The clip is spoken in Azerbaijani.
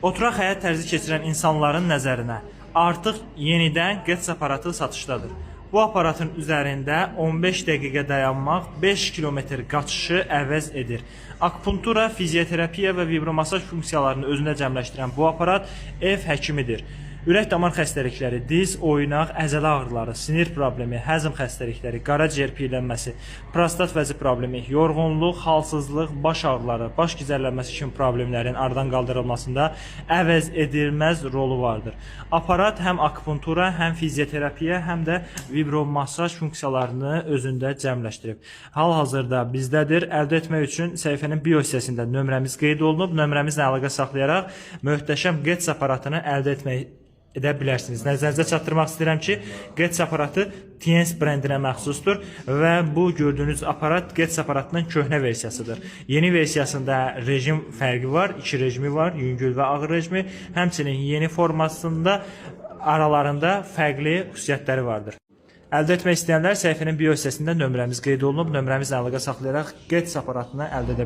Oturaq həyat tərzi keçirən insanların nəzərinə artıq yenidən GETS aparatı satışdadır. Bu aparatın üzərində 15 dəqiqə dayanmaq 5 kilometr qaçışı əvəz edir. Akupunktura, fizioterapiya və vibromasaj funksiyalarını özündə cəmləşdirən bu aparat ev həkimidir. Ürək damar xəstəlikləri, diz, oynaq, əzələ ağrıları, sinir problemi, həzm xəstəlikləri, qaraciyər piyələnməsi, prostat vəzi problemi, yorğunluq, halsızlıq, baş ağrıları, baş gicəllənməsi kimi problemlərin aradan qaldırılmasında əvəz edilməz rolu vardır. Aparat həm akupunktura, həm fizioterapiya, həm də vibromasaj funksiyalarını özündə cəmləşdirib. Hal-hazırda bizdədir. Əldə etmək üçün səhifənin bio hissəsində nömrəmiz qeyd olunub. Nömrəmizlə əlaqə saxlayaraq möhtəşəm GETS aparatını əldə edə bilərsiniz. Nəzərinizə çatdırmaq istəyirəm ki, GETS aparatı TNS brendinə məxsusdur və bu gördüyünüz aparat GETS aparatının köhnə versiyasıdır. Yeni versiyasında rejim fərqi var, 2 rejimi var, yüngül və ağır rejimi. Həmçinin yeni formasında aralarında fərqli xüsusiyyətləri vardır. Əldə etmək istəyənlər səhifənin bio hissəsində nömrəmiz qeyd olunub. Nömrəmizlə əlaqə saxlayaraq GETS aparatını əldə edə bilərsiniz.